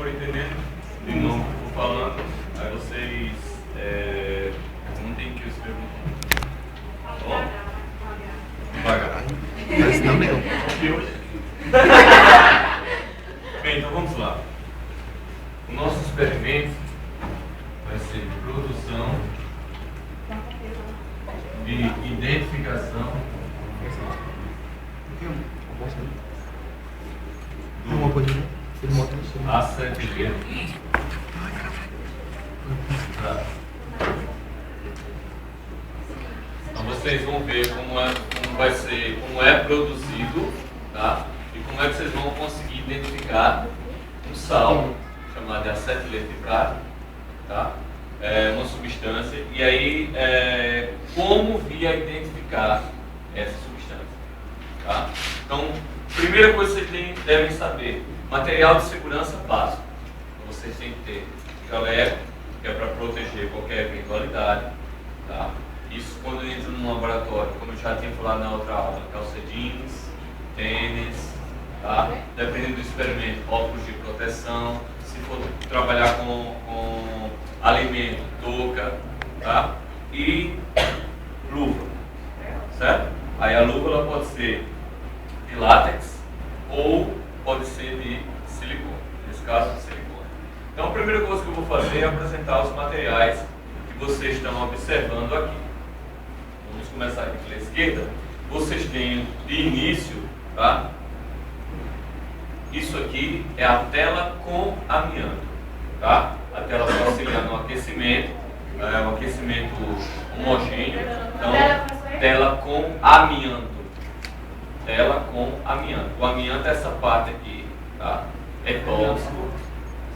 forem entendendo, de novo que eu vou falando, aí vocês perguntem que eu escrevo. Tá bom? Devagar. Mas não leu. Bem, então vamos lá. O nosso experimento vai ser de produção, de identificação do acetileto. Tá. Então vocês vão ver como vai ser, como é produzido, tá? E como é que vocês vão conseguir identificar um sal chamado de acetileto de prata, tá? É uma substância, e aí como vir a identificar essa substância, tá? Então, primeira coisa que vocês devem saber, material de segurança básico. Então, vocês têm que ter jaleco, que é para proteger qualquer eventualidade, tá? Isso quando entra num laboratório, como eu já tinha falado na outra aula, calça jeans, tênis, tá? Dependendo do experimento, óculos de proteção, se for trabalhar com alimento, touca, tá? E luva, certo? Aí a luva ela pode ser de látex ou pode ser de silicone, nesse caso de silicone. Então a primeira coisa que eu vou fazer é apresentar os materiais que vocês estão observando aqui. Vamos começar aqui pela esquerda. Vocês têm de início, tá? Isso aqui é a tela com amianto, tá? A tela vai auxiliar no aquecimento, um aquecimento homogêneo. Então, tela com amianto. Tela com amianto. O amianto é essa parte aqui, tá? É tóxico,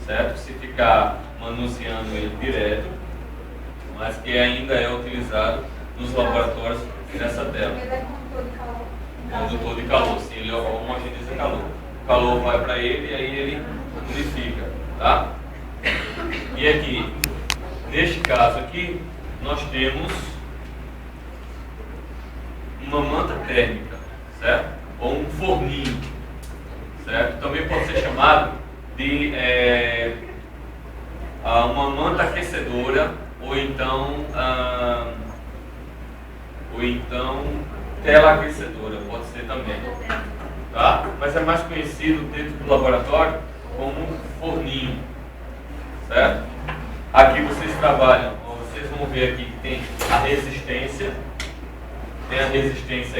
certo? Se ficar manuseando ele direto, mas que ainda é utilizado nos laboratórios nessa tela. Ele é condutor de calor. Condutor de calor, sim, ele homogeneiza calor. O calor vai para ele e aí ele unifica, tá? E aqui, neste caso aqui, nós temos uma manta térmica, certo? Ou um forninho, certo? Também pode ser chamado de uma manta aquecedora ou então tela aquecedora, pode ser também, tá? Mas é mais conhecido dentro do laboratório como um forninho, certo? Aqui vocês trabalham, vocês vão ver aqui que tem a resistência,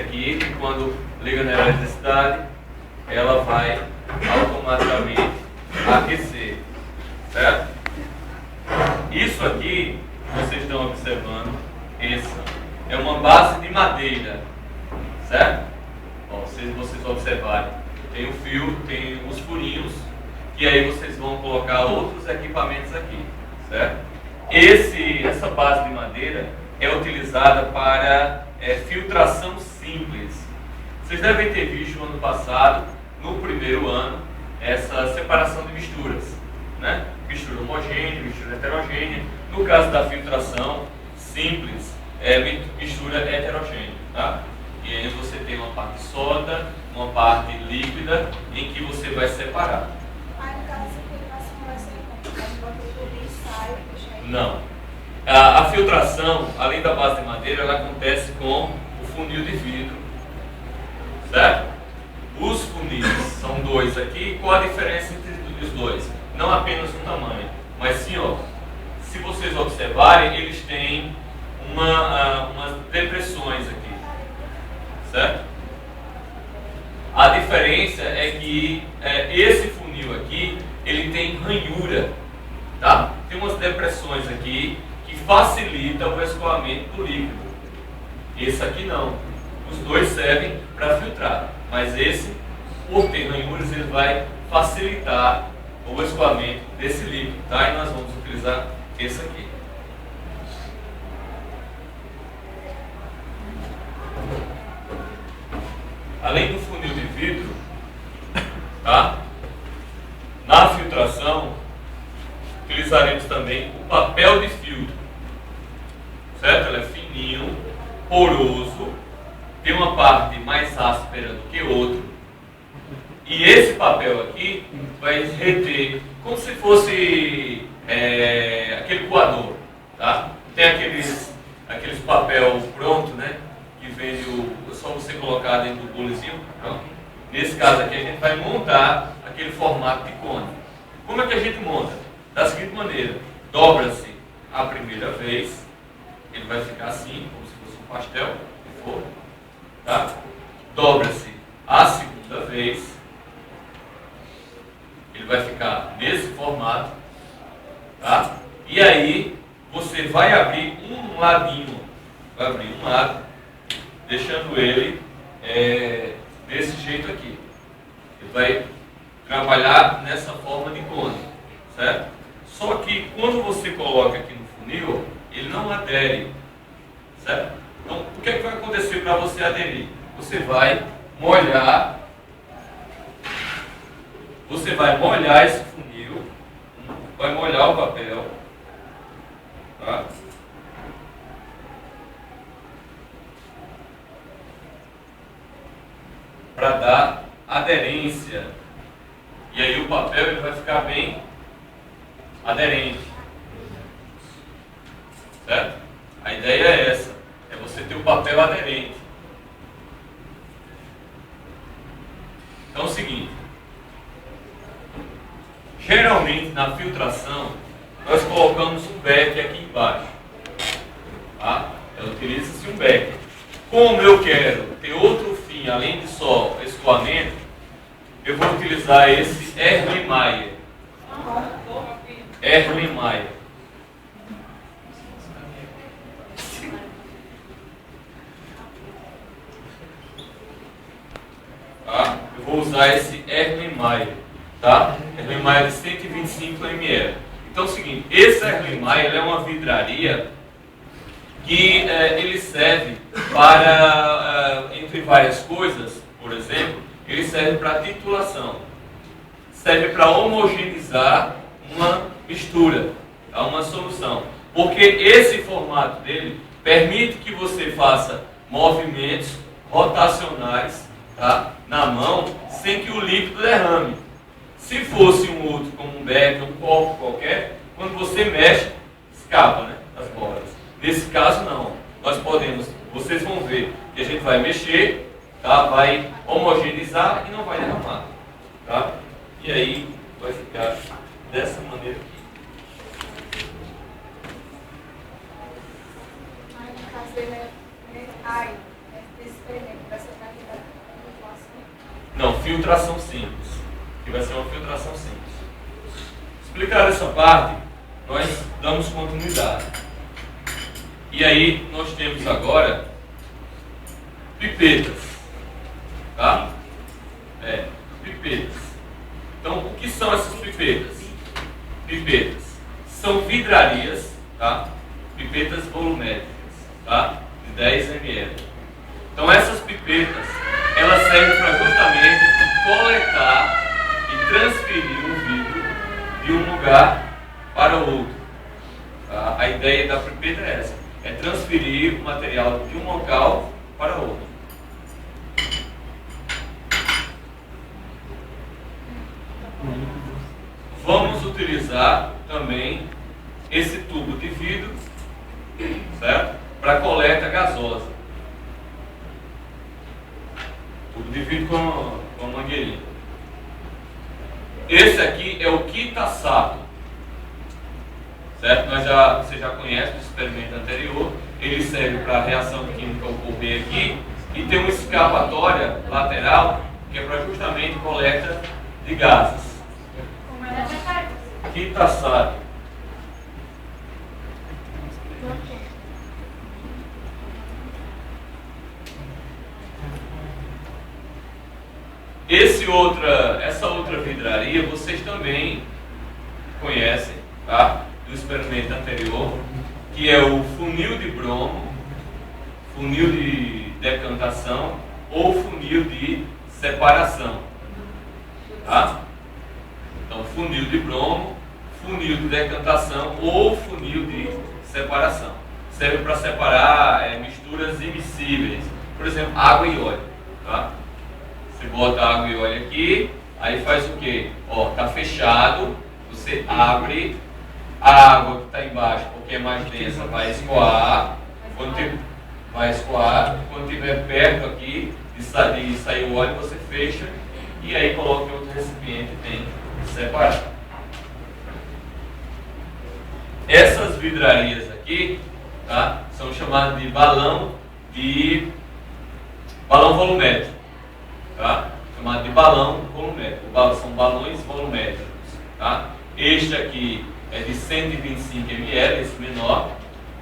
aqui, que quando liga na eletricidade, ela vai automaticamente aquecer, certo? Isso aqui, vocês estão observando, essa é uma base de madeira, certo? Bom, se vocês observarem, tem o fio, tem os furinhos, e aí vocês vão colocar outros equipamentos aqui, certo? Essa base de madeira é utilizada para filtração simples. Vocês devem ter visto no ano passado, no primeiro ano, essa separação de misturas, né? Mistura homogênea, mistura heterogênea. No caso da filtração simples, mistura heterogênea, tá? E aí você tem uma parte sólida, uma parte líquida, em que você vai separar. Aí no caso essa filtração vai ser como? Ele sai, deixa aí. Não. A filtração, além da base de madeira, ela acontece com o funil de vidro, certo? Os funis são dois aqui. Qual a diferença entre os dois? Não apenas o tamanho, mas sim, ó, se vocês observarem, eles têm umas depressões aqui, certo? A diferença é que esse funil aqui, ele tem ranhura, tá? Tem umas depressões aqui que facilitam o escoamento do líquido. Esse aqui não. Os dois servem para filtrar, mas esse, por ter ranhuras, ele vai facilitar o escoamento desse líquido, tá? E nós vamos utilizar esse aqui. Além do funil de vidro, tá? Na filtração, utilizaremos também o papel de filtro, certo? Ele é fininho, poroso, tem uma parte mais áspera do que outra, E esse papel aqui vai reter, como se fosse aquele coador, tá? Tem aqueles papel pronto, né? Que vende é só você colocar dentro do bolezinho. Pronto. Nesse caso aqui a gente vai montar aquele formato de cone. Como é que a gente monta? Da seguinte maneira: dobra-se a primeira vez, ele vai ficar assim, como se fosse um pastel de forno, tá? Dobra-se a segunda vez, ele vai ficar nesse formato, tá? E aí você vai abrir um ladinho, vai abrir um lado, deixando ele desse jeito aqui. Ele vai trabalhar nessa forma de cone, certo? Só que quando você coloca aqui no funil, ele não adere, certo? Então, o que é que vai acontecer para você aderir? Você vai molhar esse funil, vai molhar o papel, tá? Para dar aderência. E aí o papel ele vai ficar bem aderente. Certo? A ideia é essa. É você ter o papel aderente. Então é o seguinte. Geralmente na filtração nós colocamos um beck aqui embaixo. Tá? Utiliza-se um beck. Como eu quero ter outro fim além de só escoamento, eu vou utilizar esse Erlenmeyer. Erlenmeyer. Tá? Eu vou usar esse Erlenmeyer, tá? Erlenmeyer de 125 ml. Então é o seguinte, esse Erlenmeyer é uma vidraria que ele serve para, entre várias coisas, por exemplo, ele serve para titulação, serve para homogeneizar uma mistura, tá? Uma solução, porque esse formato dele permite que você faça movimentos rotacionais, tá? Na mão, sem que o líquido derrame. Se fosse um outro, como um becker, um copo qualquer, quando você mexe, escapa, né, das bolas. Nesse caso não, nós podemos, vocês vão ver que a gente vai mexer, tá? Vai homogeneizar e não vai derramar, tá? E aí vai ficar dessa maneira aqui. Aí no caso dele esse experimento vai ser para filtração? Não, filtração simples, que vai ser uma filtração simples. Explicada essa parte, nós damos continuidade. E aí nós temos agora pipetas, tá? Pipetas. Então, o que são essas pipetas? Pipetas são vidrarias, tá? Pipetas volumétricas, tá? De 10 ml. Então, essas pipetas, elas servem para justamente coletar e transferir o vidro de um lugar para o outro, tá? A ideia da pipeta é essa. É transferir o material de um local para outro. Vamos utilizar também esse tubo de vidro, certo? Para coleta gasosa. Tubo de vidro com mangueirinha. Esse aqui é o Kitasato. Certo? Você já conhece o experimento anterior. Ele serve para a reação química ocorrer aqui e tem uma escapatória lateral que é para justamente coleta de gases. Como é Kitasato. Essa outra vidraria vocês também conhecem, tá? Do experimento anterior, que é o funil de bromo, funil de decantação ou funil de separação, tá? Então, funil de bromo, funil de decantação ou funil de separação. Serve para separar misturas immiscíveis, por exemplo, água e óleo, tá? Você bota água e óleo aqui, Aí faz o quê? Ó, tá fechado, você abre, a água que está embaixo, porque é mais densa, vai escoar. Quando estiver perto aqui de sair o óleo, você fecha e aí coloca em outro recipiente e tem que separar. Essas vidrarias aqui, tá, são chamadas de balão volumétrico, tá? Chamado de balão volumétrico. São balões volumétricos, tá? Este aqui é de 125 ml, esse menor,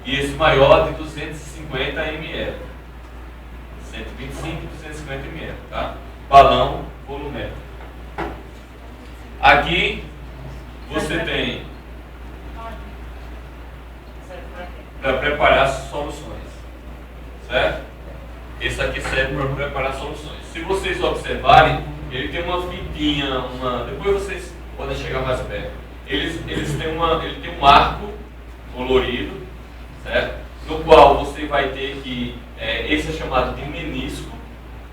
e esse maior de 250 ml. 125 e 250 ml, tá? Balão volumétrico. Aqui você tem para preparar soluções, certo? Esse aqui serve para preparar soluções. Se vocês observarem, ele tem uma fitinha, depois vocês podem chegar mais perto. Ele tem um arco colorido, certo? No qual você vai ter que, esse é chamado de menisco,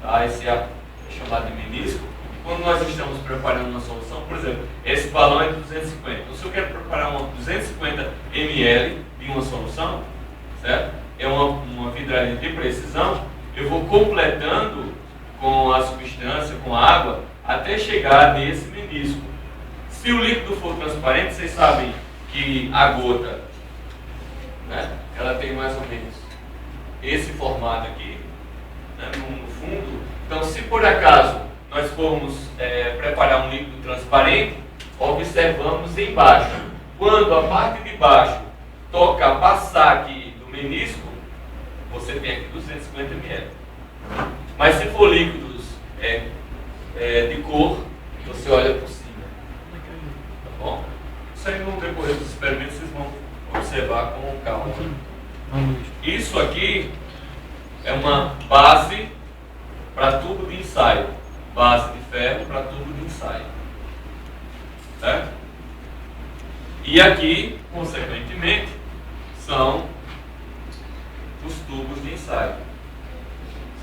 tá? Esse arco é chamado de menisco. E quando nós estamos preparando uma solução, por exemplo, esse balão é de 250. Então, se eu quero preparar 250 ml de uma solução, certo? É uma vidraria de precisão. Eu vou completando com a substância, com a água, até chegar nesse menisco. Se o líquido for transparente, vocês sabem que a gota, né, ela tem mais ou menos esse formato aqui, né, no fundo. Então, se por acaso nós formos preparar um líquido transparente, observamos embaixo. Quando a parte de baixo passar aqui do menisco, você tem aqui 250 ml. Mas se for líquidos de cor, você olha por cima. Tá bom? Isso aí no decorrer dos experimentos vocês vão observar com calma. Isso aqui é uma base para tubo de ensaio. Base de ferro para tubo de ensaio. Certo? E aqui, consequentemente, são os tubos de ensaio.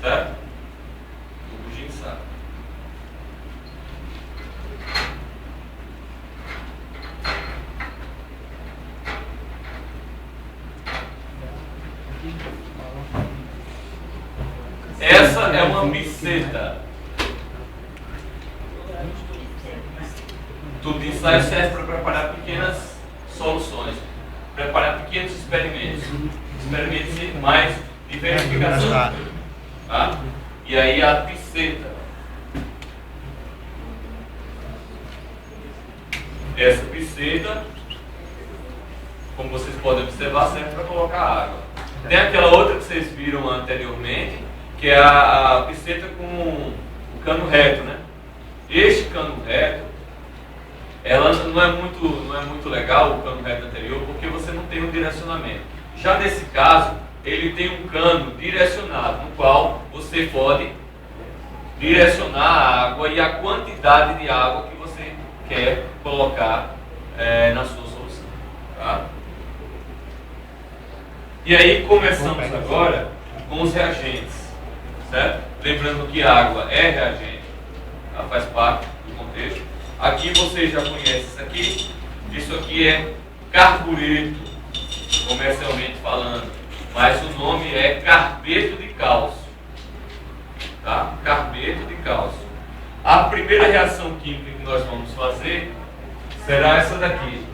Certo? Tubos de ensaio. Essa é uma piceta. Tubo de ensaio serve para preparar pequenas soluções, preparar pequenos experimentos mais de verificação. Tá? E aí a piceta. Essa piceta, como vocês podem observar, serve para colocar água. Tem aquela outra que vocês viram anteriormente, que é a piceta com o cano reto, né? Este cano reto, ela não é muito legal, o cano reto anterior, porque você não tem um direcionamento. Já nesse caso, ele tem um cano direcionado, no qual você pode direcionar a água e a quantidade de água que você quer colocar na sua solução. Tá? E aí começamos agora com os reagentes, certo? Lembrando que a água é reagente, ela faz parte do contexto. Aqui vocês já conhecem isso aqui é carbureto, comercialmente falando, mas o nome é carbeto de cálcio, tá? Carbeto de cálcio. A primeira reação química que nós vamos fazer será essa daqui,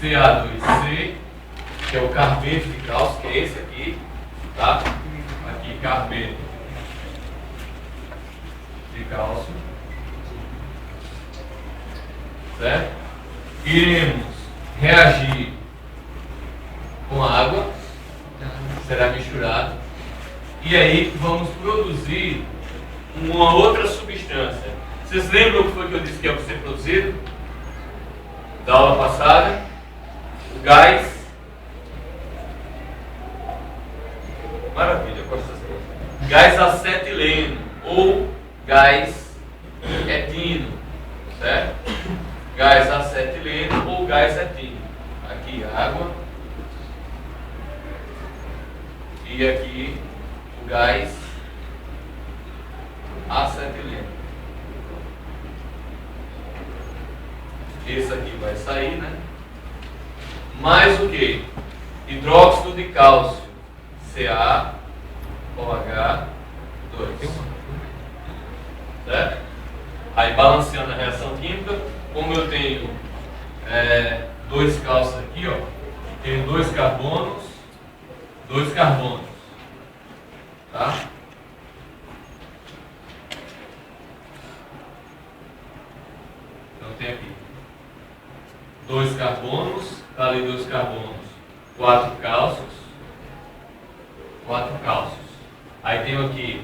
Ca2C, que é o carbeto de cálcio, que é esse aqui, tá? Aqui, carbeto de cálcio, certo? Iremos reagir com água, será misturado, e aí vamos produzir uma outra substância. Vocês lembram o que foi que eu disse que ia ser produzido? Da aula passada? O gás. Maravilha, gosto dessas coisas. Gás acetileno ou gás etino, certo? Gás acetileno ou gás etino. Aqui água e aqui o gás acetileno. esse aqui vai sair, né? Mais o que? Hidróxido de cálcio, CaOH2. Certo? Aí balanceando a reação química, como eu tenho dois cálcios aqui, ó, tenho dois carbonos, tá? Então tem aqui dois carbonos, tá ali dois carbonos, quatro cálcios. Aí tenho aqui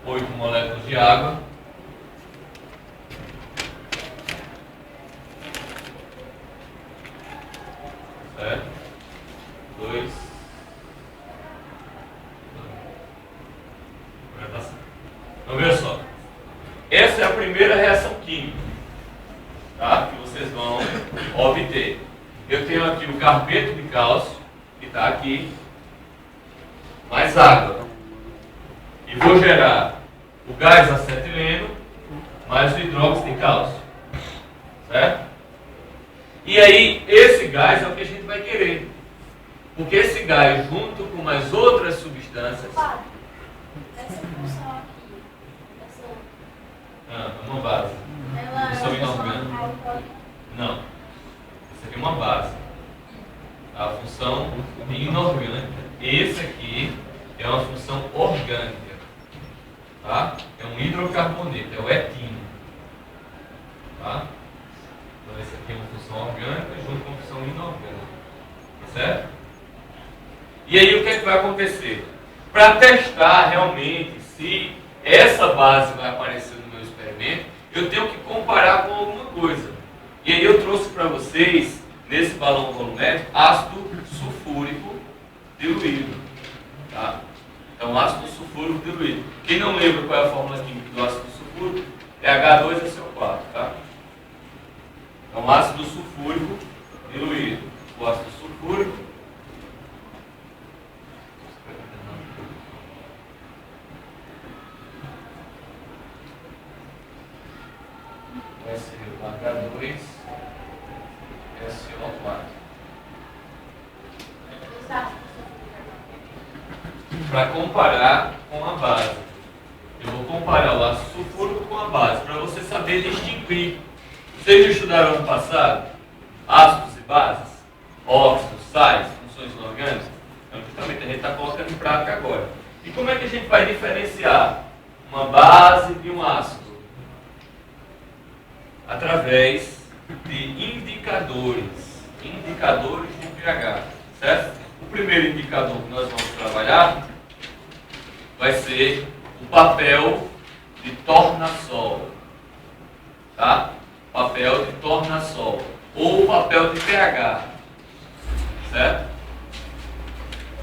8 moléculas de água. Certo? 2. Então veja só. Essa é a primeira reação química, tá? Que vocês vão obter. Eu tenho aqui o carbeto de cálcio, que está aqui, mais água. E vou gerar o gás acetileno mais o hidróxido de cálcio. Certo? E aí, esse gás é o que a gente vai querer. Porque esse gás, junto com mais outras substâncias... Essa função aqui, é uma base. Função inorgânica. Não. Isso aqui é uma base. A função inorgânica. Esse aqui é uma função orgânica. Tá? É um hidrocarboneto, é o etino. Tá? Então essa aqui é uma função orgânica junto com uma função inorgânica. Tá certo? E aí o que é que vai acontecer? Para testar realmente se essa base vai aparecer no meu experimento, eu tenho que comparar com alguma coisa. E aí eu trouxe para vocês, nesse balão volumétrico, ácido sulfúrico diluído. Tá? Então ácido sulfúrico diluído. Quem não lembra qual é a fórmula química do ácido sulfúrico? É H2SO4. Tá? Então ácido sulfúrico diluído. O ácido sulfúrico vai ser o H2SO4. Para comparar com a base. Eu vou comparar o ácido sulfúrico com a base, para você saber distinguir. Vocês já estudaram ano passado ácidos e bases, óxidos, sais, funções inorgânicas? Então, justamente a gente está colocando em prática agora. E como é que a gente vai diferenciar uma base de um ácido? Através de indicadores de pH, certo? O primeiro indicador que nós vamos trabalhar vai ser o papel de tornassol, tá? Papel de tornassol ou papel de pH, certo?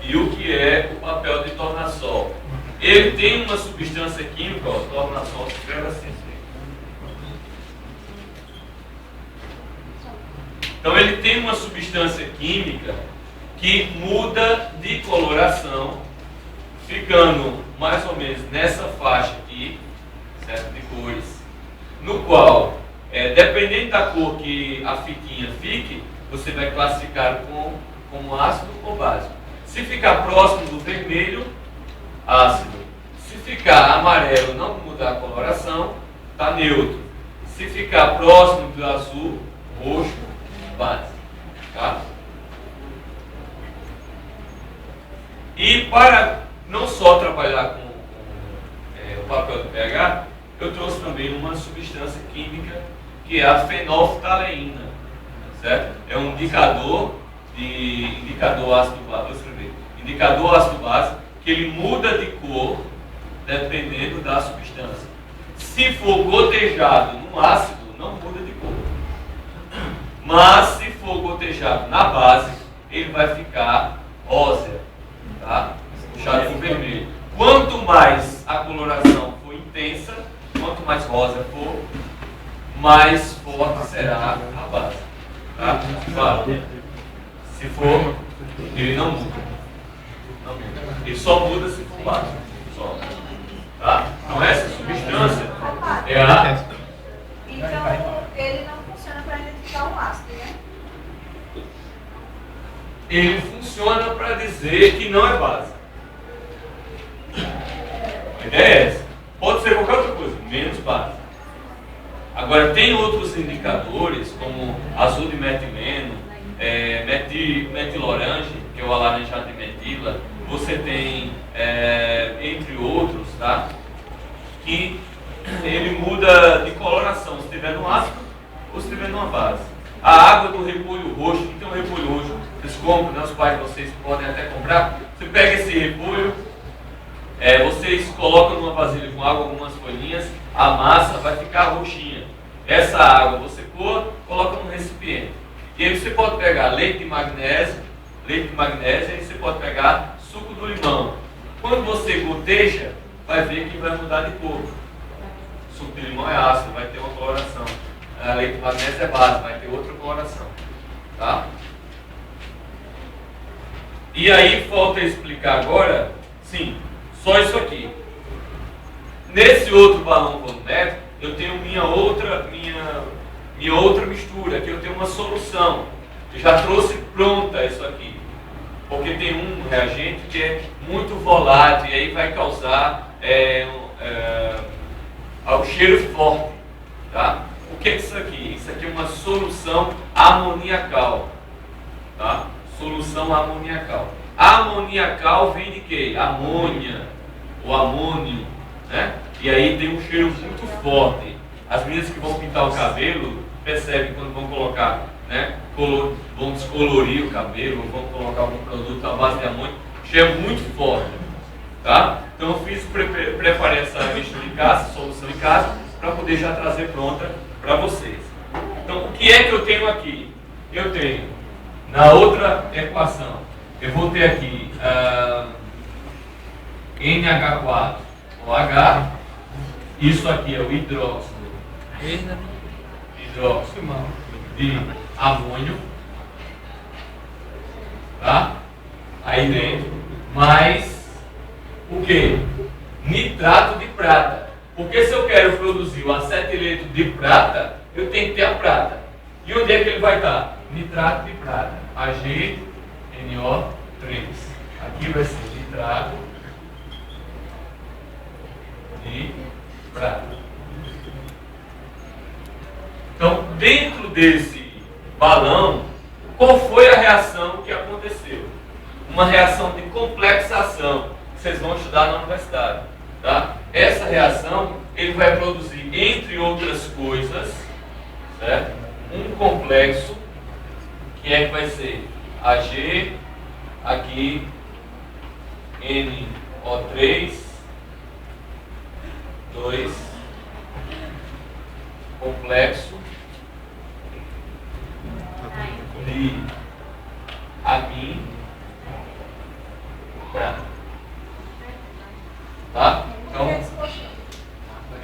E o que é o papel de tornassol? Ele tem uma substância química, ó, tornassol se escreve assim. Então ele tem uma substância química que muda de coloração, ficando mais ou menos nessa faixa aqui, certo? De cores, no qual, dependendo da cor que a fitinha fique, você vai classificar como ácido ou básico. Se ficar próximo do vermelho, ácido. Se ficar amarelo, não mudar a coloração, está neutro. Se ficar próximo do azul, roxo, base. Tá? E para não só trabalhar com o papel do pH, eu trouxe também uma substância química que é a fenolftaleína, certo? É um indicador ácido base, vou escrever, indicador ácido base, que ele muda de cor dependendo da substância. Se for gotejado num ácido, não muda de cor. Mas se for gotejado na base, ele vai ficar rósea, tá? Puxado por vermelho. Quanto mais a coloração for intensa, quanto mais rosa for, mais forte será a base. Tá? Claro. Se for, ele não muda. Não muda. Ele só muda se for base. Só. Tá? Então essa substância é a... Então ele não ele funciona para dizer que não é base. A ideia é essa. Pode ser qualquer outra coisa, menos base. Agora, tem outros indicadores, como azul de metileno, metilorange, que é o alaranjado de metila. Você tem, entre outros, tá? Que ele muda de coloração, se estiver no ácido ou se estiver numa base. A água do repolho roxo, que tem um repolho roxo, vocês compram, né? Os pais de vocês podem até comprar. Você pega esse repolho, vocês colocam numa vasilha com água, algumas folhinhas, a massa vai ficar roxinha. Essa água você coloca num recipiente. E aí você pode pegar leite de magnésia, e você pode pegar suco do limão. Quando você goteja, vai ver que vai mudar de cor. O suco de limão é ácido, vai ter uma coloração. A leite de magnésia é base, vai ter outra coloração. Tá? E aí falta explicar agora, sim, só isso aqui. Nesse outro balão volumétrico, eu tenho minha outra mistura, aqui eu tenho uma solução. Eu já trouxe pronta isso aqui. Porque tem um reagente que é muito volátil e aí vai causar o cheiro forte. Tá? O que é isso aqui? Isso aqui é uma solução amoniacal. Tá? Solução amoniacal. Amoniacal vem de quê? Amônia, ou amônio, né? E aí tem um cheiro muito forte. As meninas que vão pintar o cabelo percebem quando vão colocar, né? Vão descolorir o cabelo, vão colocar algum produto à base de amônio, cheiro muito forte. Tá? Então eu preparei essa mistura em casa, solução em casa, para poder já trazer pronta para vocês. Então o que é que eu tenho aqui? Eu tenho, na outra equação, eu vou ter aqui NH4OH, isso aqui é o hidróxido de amônio, tá? Aí dentro, mais o que? Nitrato de prata. Porque se eu quero produzir o acetileto de prata, eu tenho que ter a prata. E onde é que ele vai estar? Nitrato de prata, AgNO3. Aqui vai ser nitrato de prata. Então, dentro desse balão, qual foi a reação que aconteceu? Uma reação de complexação, que vocês vão estudar na universidade. Tá? Essa reação, ele vai produzir, entre outras coisas, certo? Um complexo, que vai ser Ag, aqui, NO3, 2, complexo de amim, prata. Tá? Então,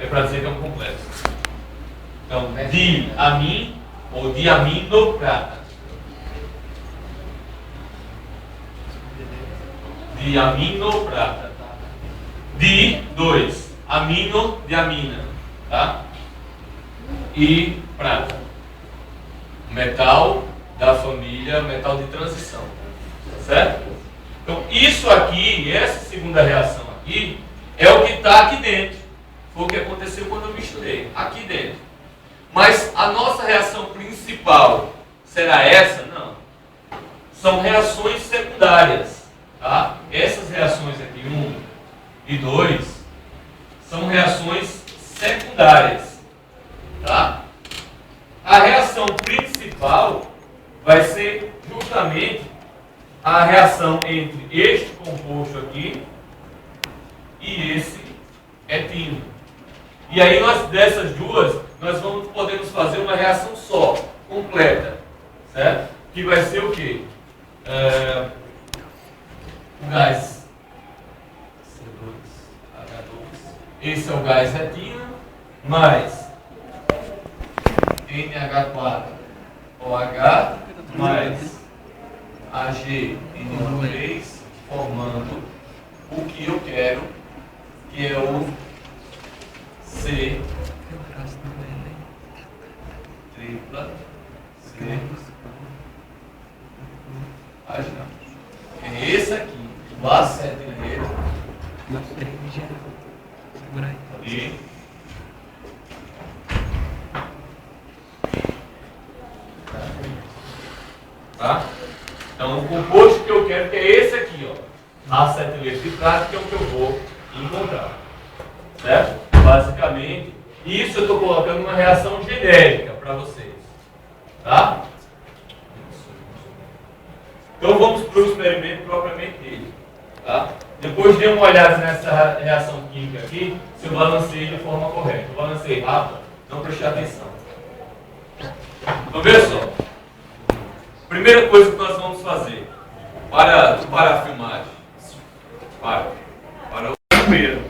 é para dizer que é um complexo. Então, diamin ou diaminoprata. Diaminoprata. Di2, amino de amina. Tá? E prata. Metal da família, metal de transição. Tá certo? Então, isso aqui, essa segunda reação aqui, é o que está aqui dentro. Foi o que aconteceu quando eu misturei. Aqui dentro. Mas a nossa reação principal será essa? Não. São reações secundárias. Tá? Essas reações aqui, 1 e 2, são reações secundárias. Tá? A reação principal vai ser justamente a reação entre este composto aqui e esse etino. E aí dessas duas, nós podemos fazer uma reação só, completa, certo? Que vai ser o quê? O gás C2H2, esse é o gás etino, mais NH4OH, mais AgNO3, formando o que eu quero, que é o C tripla C H. do acetileno e tá? Então o composto que eu quero que é esse aqui, ó, acetileno citrato, que é o que eu vou encontrar, certo? Basicamente, isso eu estou colocando uma reação genérica para vocês, tá? Então vamos para o experimento propriamente dele, tá? Depois dê uma olhada nessa reação química aqui, se eu balancei de forma correta. Eu balancei rápido, não prestei atenção. Então veja só. Primeira coisa que nós vamos fazer, para a filmagem, para o primeiro.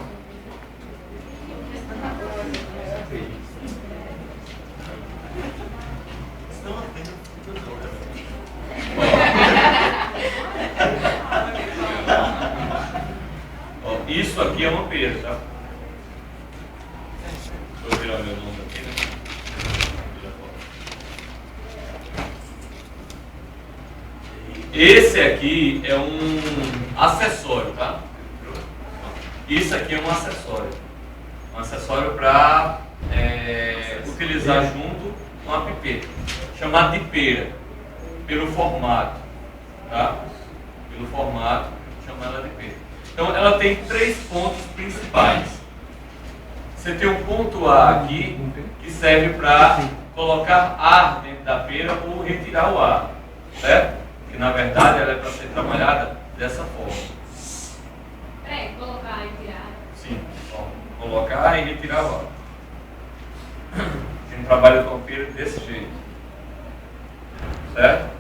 Ó, isso aqui é uma pera, tá? Deixa eu virar meu nome aqui, né? Esse aqui é um acessório, tá? Isso aqui é um acessório. Um acessório para utilizar junto com a pipeta. Chamado de pera. Pelo formato. Tá? Pelo formato, chama ela de pera. Então ela tem 3 pontos principais. Você tem um ponto A aqui, que serve para colocar ar dentro da pera ou retirar o ar. Certo? Que na verdade ela é para ser trabalhada dessa forma. Peraí, colocar e tirar. Sim, ó, colocar e retirar o ar. A gente trabalha com a pera desse jeito. Certo?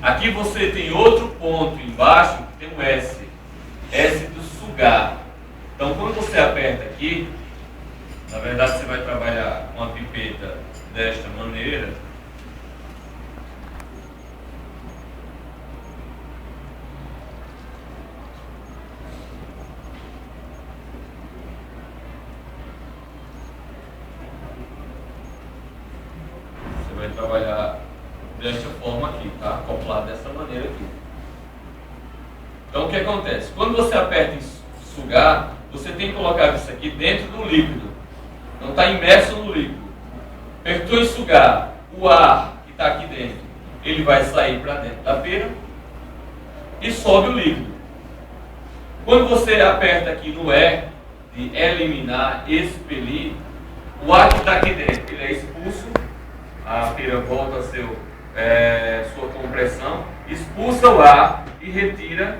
Aqui você tem outro ponto embaixo que tem um S. S do sugar. Então quando você aperta aqui, na verdade você vai trabalhar com a pipeta desta maneira. Vai trabalhar desta forma aqui, tá? Acoplado dessa maneira aqui. Então o que acontece? Quando você aperta em sugar, você tem que colocar isso aqui dentro do líquido. Não está imerso no líquido. Apertou em sugar, o ar que está aqui dentro, ele vai sair para dentro da pera e sobe o líquido. Quando você aperta aqui no E, de eliminar, expelir, o ar que está aqui dentro, ele é expulso. A pera volta a sua compressão, expulsa o ar e retira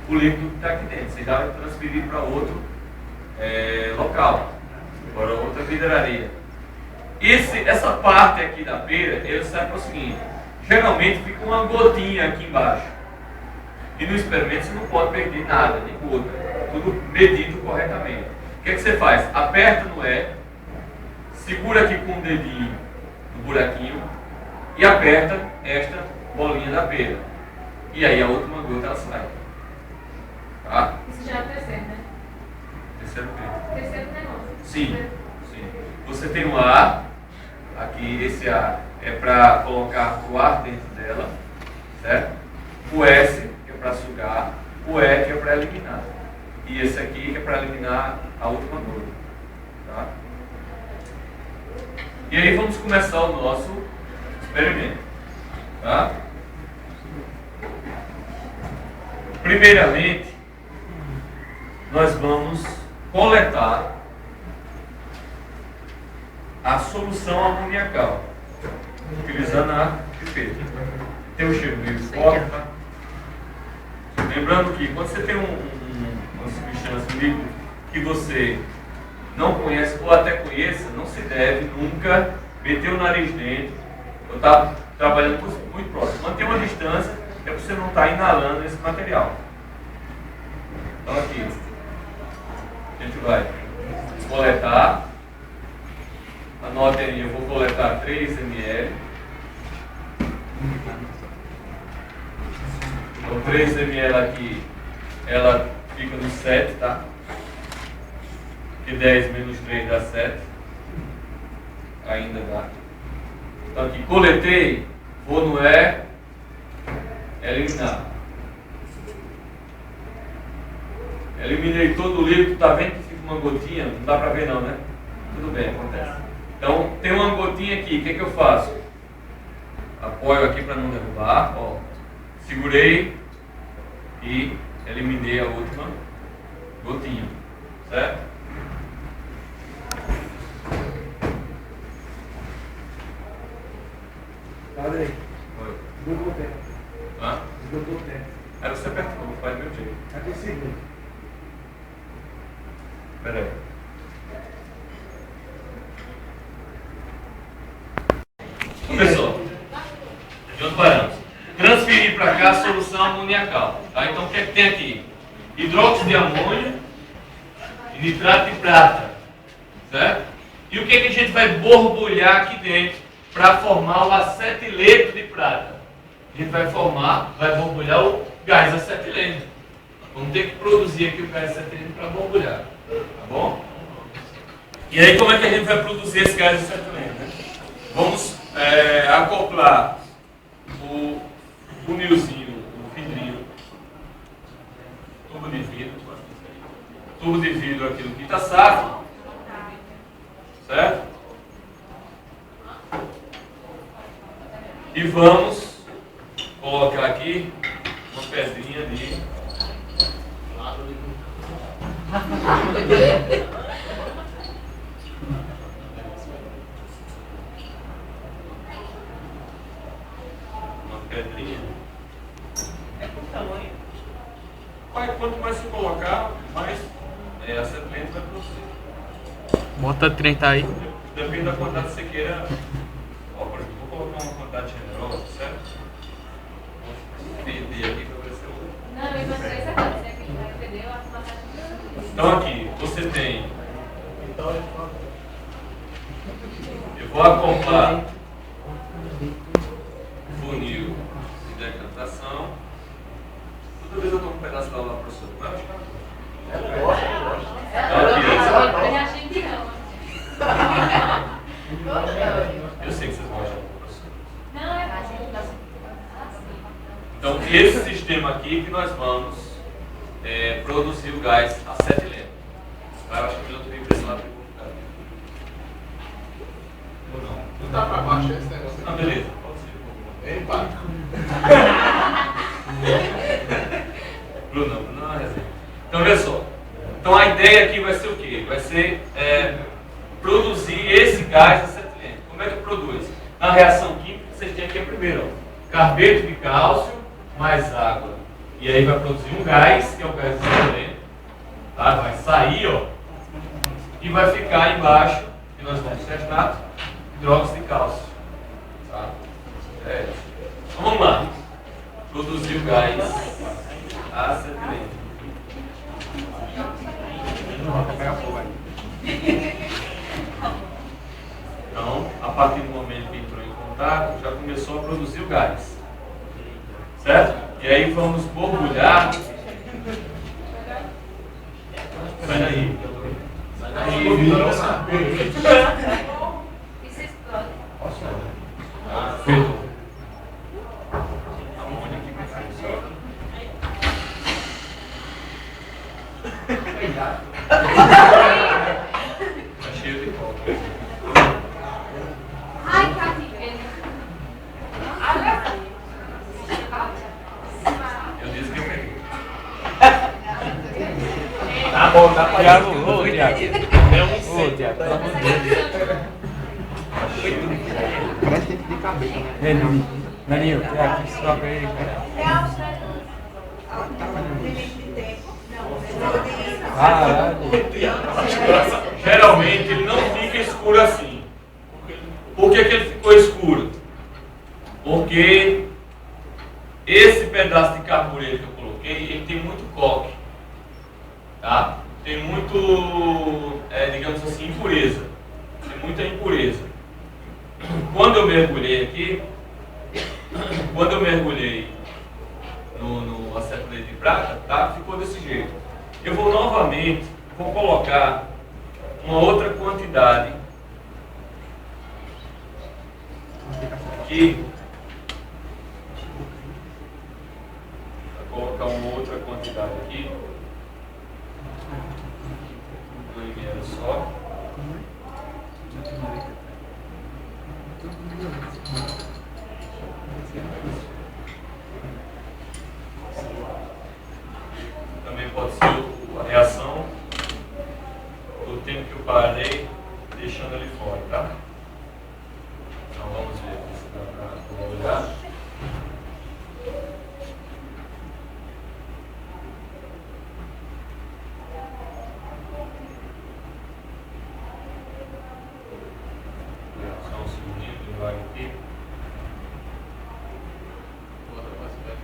o líquido que está aqui dentro. Você já vai transferir para outro local, para outra vidraria. Essa parte aqui da pera, ele serve para o seguinte: geralmente fica uma gotinha aqui embaixo. E no experimento você não pode perder nada, nem gota. Tudo medido corretamente. O que é que você faz? Aperta no E, segura aqui com o dedinho no buraquinho e aperta esta bolinha da pera. E aí a última gota ela sai. Tá? Isso já é o terceiro, né? Terceiro quê? Terceiro negócio. Sim, sim. Você tem um ar, aqui esse ar é para colocar o ar dentro dela, certo? O S, que é para sugar, o E, que é para eliminar. E esse aqui, que é para eliminar a última gota. Tá? E aí vamos começar o nosso experimento. Tá? Primeiramente, nós vamos coletar a solução amoniacal, utilizando a pipeta. Tem um cheiro meio forte, tá? Lembrando que quando você tem uma substância líquida que você não conhece ou até conheça, não se deve nunca meter o nariz dentro ou estar trabalhando muito próximo. Manter uma distância é para você não estar inalando esse material. Então aqui, a gente vai coletar. Anotem aí, eu vou coletar 3 ml. Então 3 ml aqui, ela fica no 7, tá? Que 10 menos 3 dá 7. Ainda dá. Então aqui, coletei, vou no E, eliminar. Eliminei todo o líquido, tá vendo que fica uma gotinha? Não dá para ver não, né? Tudo bem, acontece. Então, tem uma gotinha aqui, o que eu faço? Apoio aqui para não derrubar, ó. Segurei e eliminei a última gotinha, certo? Olha aí. Oi. Esgotou o tempo. Hã? Esgotou o tempo. Era você aperta, vou fazer do meu jeito. Aqui é segundo. Espera aí. Então, pessoal, de onde paramos? Transferir para cá a solução amoniacal. Tá? Então, o que é que tem aqui? Hidróxido de amônio e nitrato de prata. Certo? E o que é que a gente vai borbulhar aqui dentro para formar o acetileto de prata? A gente vai borbulhar o gás acetileno. Vamos ter que produzir aqui o gás acetileno para borbulhar. Tá bom? E aí, como é que a gente vai produzir esse gás acetileno? Né? Vamos acoplar o funilzinho, o vidrinho, tubo de vidro aqui no quinta-safra, certo? E vamos colocar aqui uma pedrinha de pedrinha. É por tamanho. Quanto mais se colocar, mais acetileno vai produzir. Bota 30 aí. Depende da quantidade que você queira. Ó, por exemplo, vou colocar uma quantidade generosa, certo? Vou perder aqui para ver se eu... Não, e você é agora, você entendeu? A passagem. Então aqui, você tem... Eu vou acoplar funil de decantação. Toda vez eu dou um pedaço da aula, professor. Eu achei que não. Eu sei que vocês gostam, professor. Não, é fácil. Então, esse sistema aqui que nós vamos produzir o gás acetileno. Eu acho que eu tenho que lá para ou não? Não dá pra baixo esse negócio. Ah, beleza. Pode ser. É empático. Bruno, não é resenha. Então, veja só. Então, a ideia aqui vai ser o quê? Vai ser produzir esse gás acetileno. Como é que produz? Na reação química, vocês têm aqui a primeira. Ó, carbeto de cálcio mais água. E aí vai produzir um gás, que é o gás acetileno. Tá? Vai sair, ó. E vai ficar embaixo, que nós vamos testar, hidróxido de cálcio. Tá? Então, vamos lá. Produzir o gás acetileno. Então, a partir do momento que entrou em contato, já começou a produzir o gás. Certo? E aí vamos borbulhar. Sai daí. Sai daí. Isso explode. Feito. Amônia aqui vai funcionar. Tá cheio de coca. Ai, Cati, Eu disse que eu peguei. Tá bom, tá pra Thiago. Ô, Thiago. Ô, Thiago, pelo amor de Deus. Parece que tem cabelo. Ei, Danilo, Thiago, que soca aí, cara. Caralho. Geralmente ele não fica escuro assim. Por que ele ficou escuro? Porque esse pedaço de carbureto que eu coloquei, ele tem muito coque. Tá? Tem muito, digamos assim, impureza. Tem muita impureza. Quando eu mergulhei aqui, quando eu mergulhei no acetileto de prata, tá? Ficou desse jeito. Eu vou novamente, vou colocar uma outra quantidade aqui. Vou colocar uma outra quantidade aqui. só. Também pode ser a reação do tempo que eu parei deixando ele fora, tá? Então vamos ver aqui se dá para olhar. Só um segundinho, ele vai aqui. Bota mais perto.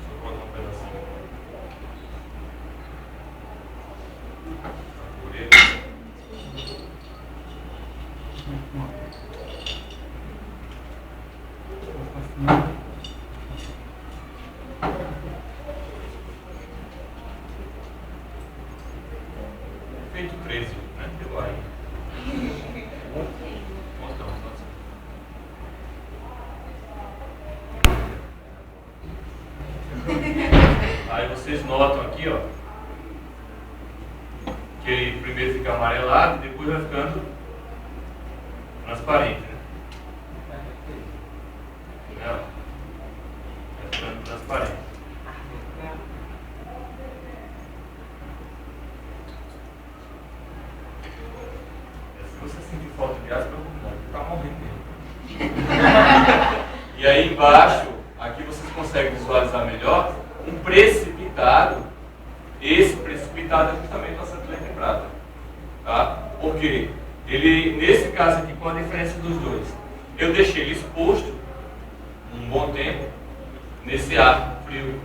Só colocar um pedacinho. Por ele. Feito 13, né? Deu aí. Montão, Aí vocês notam aqui, ó, que ele primeiro fica amarelado e depois vai ficando transparente, né? Vai ficando transparente. Se você sentir falta de ar, não, tá morrendo mesmo. E aí embaixo, aqui vocês conseguem visualizar melhor um precipitado. Esse precipitado é justamente o acetileno de prata, tá? Porque ele, nesse caso aqui, qual a diferença dos dois? Eu deixei ele exposto um bom tempo nesse ar frio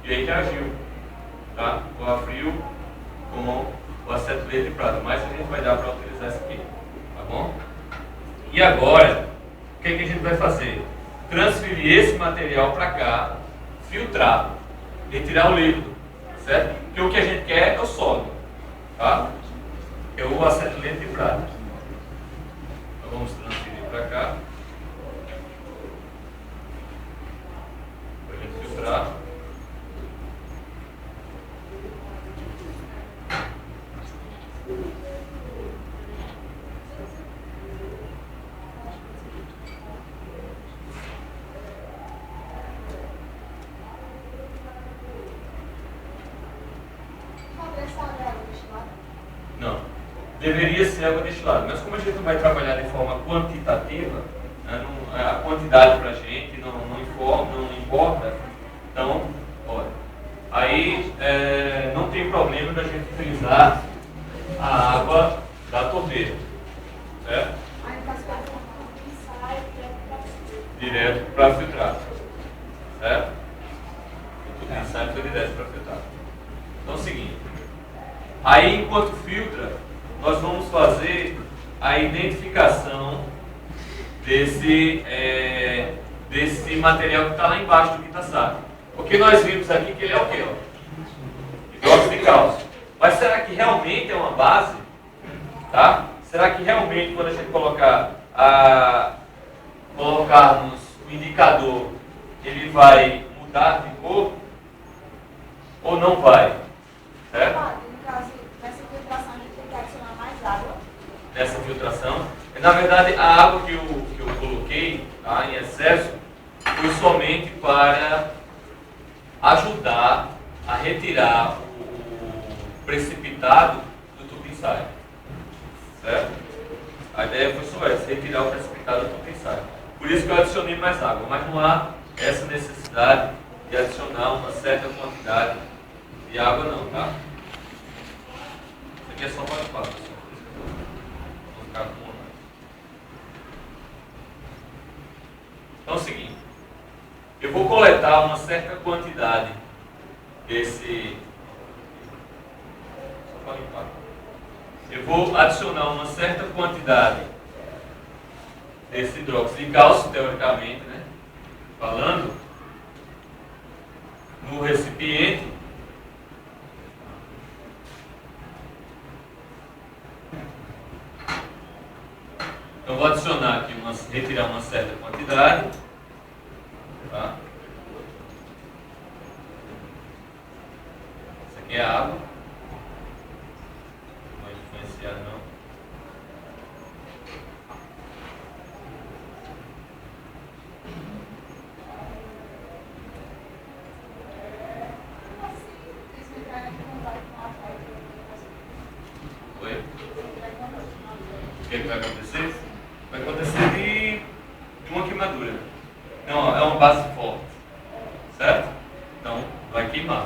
e aí reagiu, tá? O ar frio com o acetileno de prata, mas a gente vai dar para utilizar isso aqui, tá bom? E agora, o que a gente vai fazer? Transferir esse material para cá, filtrar, retirar o líquido, certo? Porque o que a gente quer é o sólido, tá? É o acetileno de prata. Então vamos transferir para cá, para a gente filtrar. Não, deveria ser água destilada, mas como a gente não vai trabalhar de forma quantitativa, né, a quantidade para a gente não importa, então, olha, aí não tem problema da gente utilizar a água da torneira, certo? Direto para filtrar, certo? Tudo isso sai direto para filtrar. Então é o seguinte, aí enquanto filtra, nós vamos fazer a identificação desse material que está lá embaixo do quita-saco. Porque nós vimos aqui que ele é o quê? Hidróxido de cálcio. Mas será que realmente é uma base? Tá? Será que realmente quando a gente colocarmos o indicador, ele vai mudar de cor? Ou não vai? Certo? No caso, nessa filtração, a gente tem que adicionar mais água. Nessa filtração, na verdade, a água que eu coloquei, tá, em excesso foi somente para ajudar a retirar o precipitado do tubo de ensaio. Certo? A ideia foi só essa, retirar o precipitado do tubo de ensaio. Por isso que eu adicionei mais água, mas não há essa necessidade de adicionar uma certa quantidade de água não, tá? Isso aqui é só para limpar, pessoal. Vou ficar com uma. Então é o seguinte, eu vou coletar uma certa quantidade desse... Só para limpar. Eu vou adicionar uma certa quantidade desse hidróxido de cálcio, teoricamente, né? Falando, no recipiente. Então vou adicionar aqui, retirar uma certa quantidade, tá? Aqui é água. Não vai influenciar não. Oi? O que vai acontecer? Vai acontecer de uma queimadura. Não, é uma base forte. Certo? Então, vai queimar.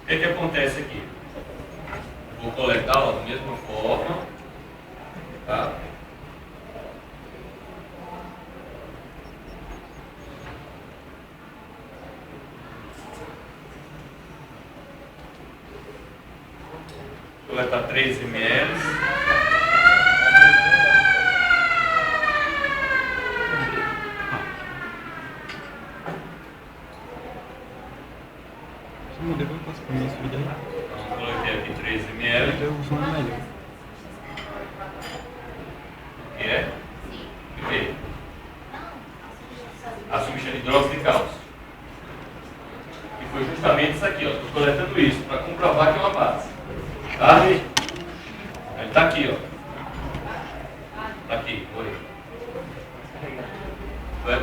O que acontece aqui? Vou coletar ó, da mesma forma. Tá? Coletar 3 ml. Depois eu posso comer esse vídeo aí. Então, coloquei aqui 3 ml. Eu uso um melhor. O que é? O que? A substância de hidróxido de cálcio. E foi justamente isso aqui, ó. Estou coletando isso para comprovar que é uma base. Tá? Ele está aqui, ó. Está aqui, oi. Ué?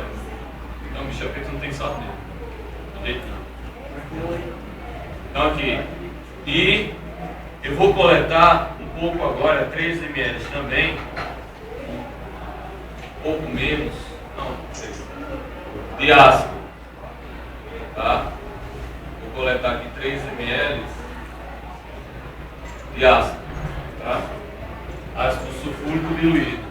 Não, Michel, por que tu não tem sorte mesmo? Não deito não. Então aqui. E eu vou coletar um pouco agora, 3 ml também. Um pouco menos. Não, 6. De ácido. Tá? Vou coletar aqui 3 ml de ácido. Tá? Ácido sulfúrico diluído.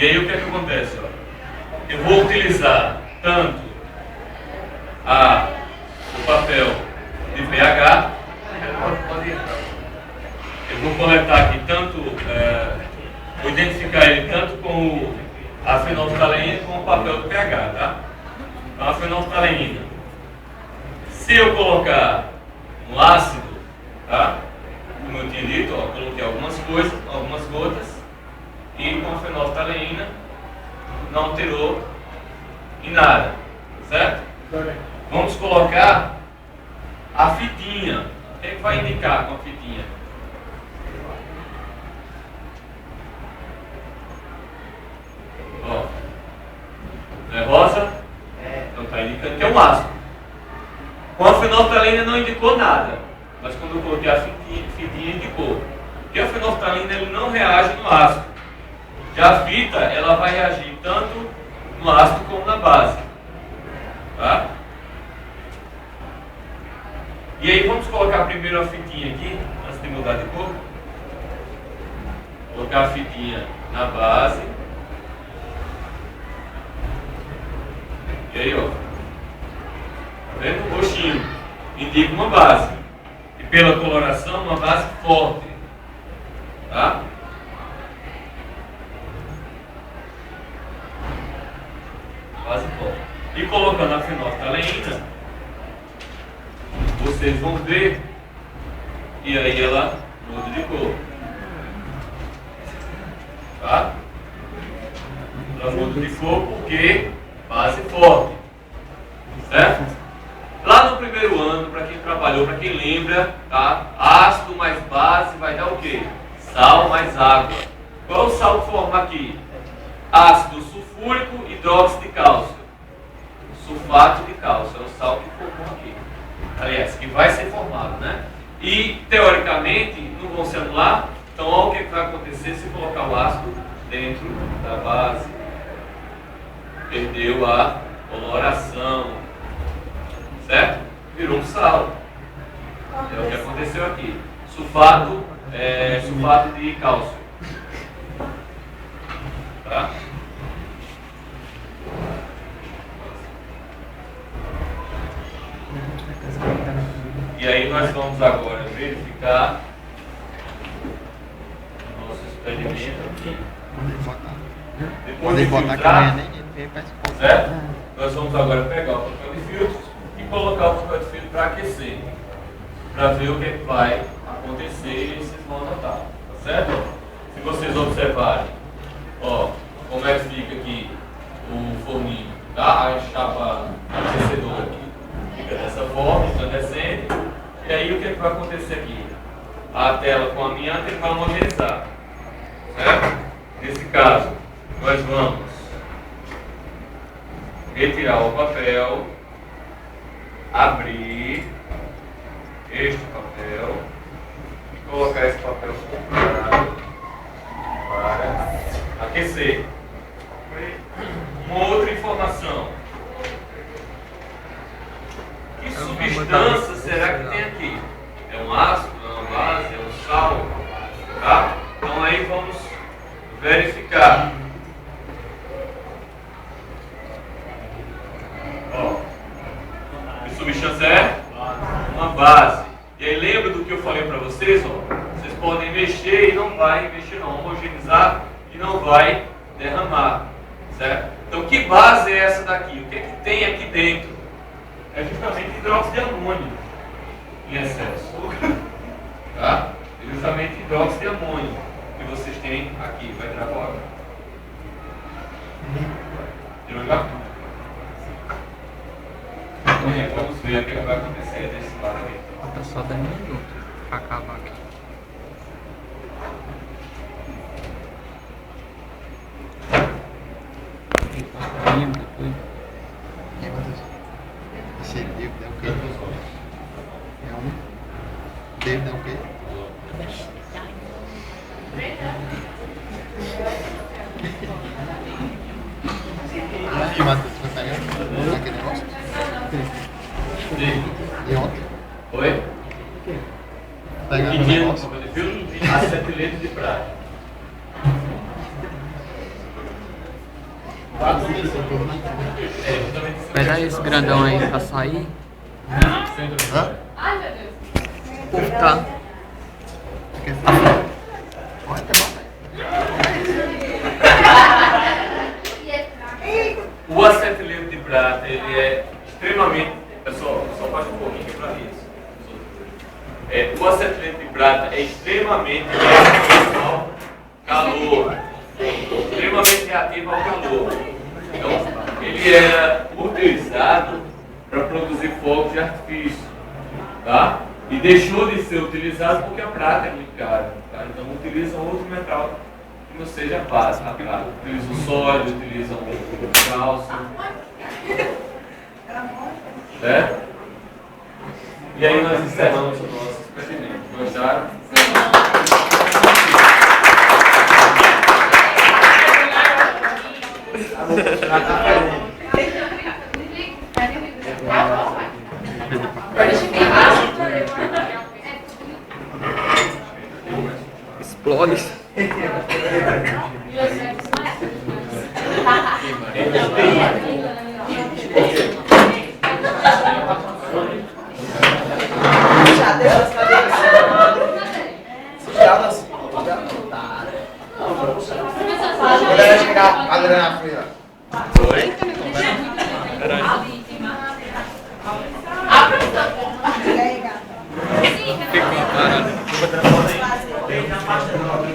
E aí o que é que acontece? Ó? Eu vou utilizar tanto o papel de pH, eu vou coletar aqui tanto, vou identificar ele tanto com a fenolftaleína como o papel de pH, tá? Então a fenolftaleína, se eu colocar um ácido, tá? Como eu tinha dito, ó, coloquei algumas coisas, algumas gotas, e com a fenolftaleína não alterou em nada, certo? Vamos colocar a fitinha. O que é que vai indicar com a fitinha? Ó, não é rosa? Então está indicando que é um ácido. Com a fenolftaleína não indicou nada, mas quando eu coloquei a fitinha indicou. Porque a fenolftaleína ele não reage no ácido. Já a fita, ela vai reagir tanto no ácido como na base. Tá? E aí vamos colocar primeiro a fitinha aqui, antes de mudar de cor. Colocar a fitinha na base. E aí, ó. Tá vendo? O roxinho indica uma base. E pela coloração, uma base forte. Tá? Base forte. E colocando a fenolftaleína, vocês vão ver, e aí ela muda de cor. Tá? Ela muda de cor porque base forte. Certo? Lá no primeiro ano, para quem trabalhou, para quem lembra, tá? Ácido mais base vai dar o quê? Sal mais água. Qual é o sal que forma aqui? Ácido sulfúrico, hidróxido de cálcio. Sulfato de cálcio é o sal que formou aqui. Aliás, que vai ser formado, né? E, teoricamente, não vão se anular. Então, olha o que vai acontecer se colocar o ácido dentro da base. Perdeu a coloração. Certo? Virou um sal. É o que aconteceu aqui. Sulfato de cálcio. Tá? E aí nós vamos agora verificar o nosso experimento aqui. Depois Pode de botar que filtrar, amanhã nem vai se pôr. certo? Nós vamos agora pegar o papel de filtro e colocar o papel de filtro para aquecer, para ver o que vai acontecer e vocês vão anotar, tá certo? Se vocês observarem, ó, como é que fica aqui o forninho, tá? A chapa aquecedora aqui fica dessa forma, incandescente, e aí o que vai acontecer aqui? A tela com a amianto ele vai homogeneizar, certo? Nesse caso, nós vamos retirar o papel, abrir este papel e colocar esse papel comprado para aquecer. Uma outra informação: que substância será que tem aqui? É um ácido, é uma base, é um sal? Tá? Então aí vamos verificar. Ó, que substância é? Uma base. E aí lembra do que eu falei para vocês? Ó? Vocês podem mexer e não vai mexer não, homogeneizar e não vai derramar, certo? Então que base é essa daqui? O que é que tem aqui dentro? É justamente hidróxido de amônio em excesso, tá? É justamente hidróxido de amônio que vocês têm aqui. Vai entrar agora. Devagar. Vamos ver o que vai acontecer desse lado aqui. Falta só 10 minutos pra acabar aqui. Esse livro é o quê? É um. David é o quê? E Matheus, vai pegar aquele negócio? De ontem? Oi? Pegar Que o dia no negócio? papel de filtro? Acetilete de prata. É justamente isso. Pega esse grandão aí pra sair. Hã? Ai, meu Deus. Cortar. Quer falar? Olha, bota aí. O acetilete de prata, ele é extremamente... Pessoal, só faz um pouquinho que é para isso. O acetilete de prata é extremamente reativo ao calor. Extremamente reativo ao calor. Então, ele era utilizado para produzir fogos de artifício, tá? E deixou de ser utilizado porque a prata é muito cara, tá? Então utilizam outro metal que não seja a prata. Utilizam o sódio, utilizam o cálcio. Certo? E aí nós encerramos o nosso experimento. Gostaram? Explode. Quando ela chegar, a grana na frente, ó. Oi? Ficou parado. Tem na pasta nova.